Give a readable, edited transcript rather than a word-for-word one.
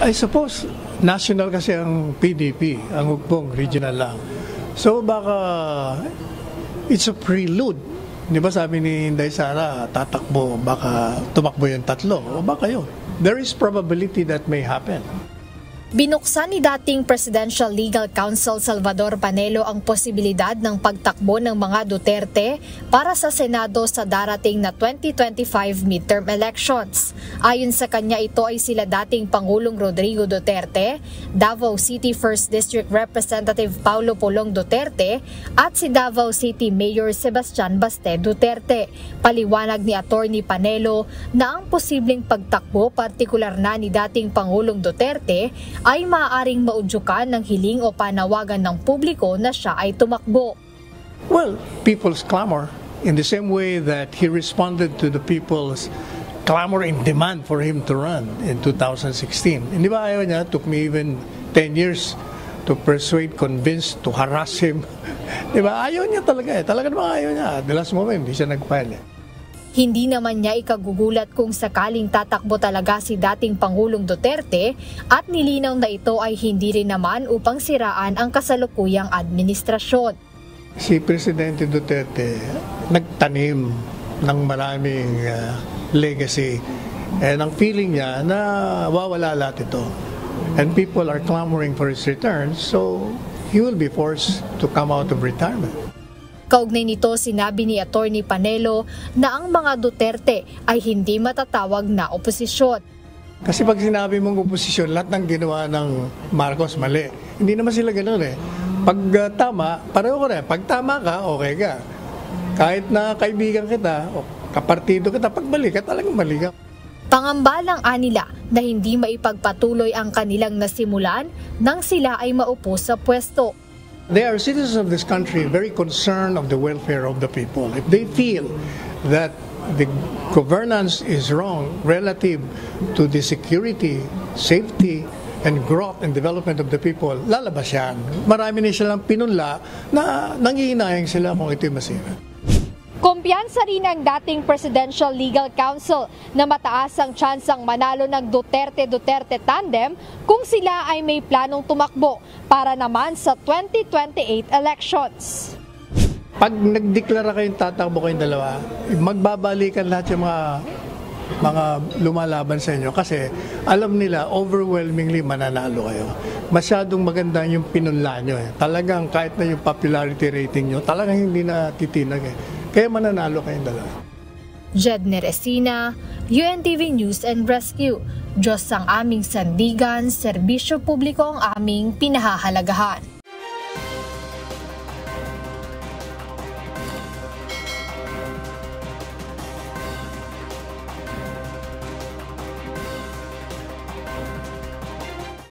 I suppose, national kasi ang PDP, ang Hugpong, regional lang. So baka it's a prelude. Di ba sabi ni Inday Sara, tatakbo, baka tumakbo yung tatlo, o baka yun. There is probability that may happen. Binuksan ni dating Presidential Legal Counsel Salvador Panelo ang posibilidad ng pagtakbo ng mga Duterte para sa Senado sa darating na 2025 midterm elections. Ayon sa kanya, ito ay sila dating Pangulong Rodrigo Duterte, Davao City 1st District Representative Paulo Pulong Duterte at si Davao City Mayor Sebastian Baste Duterte. Paliwanag ni Attorney Panelo na ang posibleng pagtakbo, partikular na ni dating Pangulong Duterte, ay maaaring maudyukan ng hiling o panawagan ng publiko na siya ay tumakbo. Well, people's clamor in the same way that he responded to the people's clamor and demand for him to run in 2016. Hindi ba ayaw niya? Took me even 10 years to persuade, convince, to harass him. Di ba? Ayaw niya talaga eh. Talaga naman ayaw niya. The last moment, hindi siya nag-file eh. Hindi naman niya ikagugulat kung sakaling tatakbo talaga si dating Pangulong Duterte at nilinaw na ito ay hindi rin naman upang siraan ang kasalukuyang administrasyon. Si Presidente Duterte nagtanim ng maraming legacy and ang feeling niya na wawala lahat ito. And people are clamoring for his return, so he will be forced to come out of retirement. Kaugnay nito, sinabi ni Attorney Panelo na ang mga Duterte ay hindi matatawag na oposisyon. Kasi pag sinabi mong oposisyon, lahat ng ginawa ng Marcos mali. Hindi naman sila ganoon eh. Pag tama, pareho ko rin. Pag tama ka, okay ka. Kahit na kaibigan kita, o kapartido kita, pag mali ka, talagang mali ka. Pangambalang anila na hindi maipagpatuloy ang kanilang nasimulan nang sila ay maupo sa pwesto. They are citizens of this country, very concerned of the welfare of the people. If they feel that the governance is wrong relative to the security, safety, and growth and development of the people, lalabas yan. Marami na silang pinunla na nangihinayang sila kung ito'y masira. Kumpiyansa rin ang dating Presidential Legal Counsel na mataas ang tsansang manalo ng Duterte-Duterte tandem kung sila ay may planong tumakbo para naman sa 2028 elections. Pag nagdeklara kayong tatakbo kayong dalawa, magbabalikan lahat yung mga lumalaban sa inyo kasi alam nila overwhelmingly mananalo kayo. Masyadong maganda yung pinunla nyo eh. Talagang kahit na yung popularity rating nyo, talagang hindi na titinag eh. Kaya mananalo kayong dalawa. Jedne Resina, UNTV News and Rescue. Diyos ang aming sandigan, serbisyo publiko ang aming pinahahalagahan.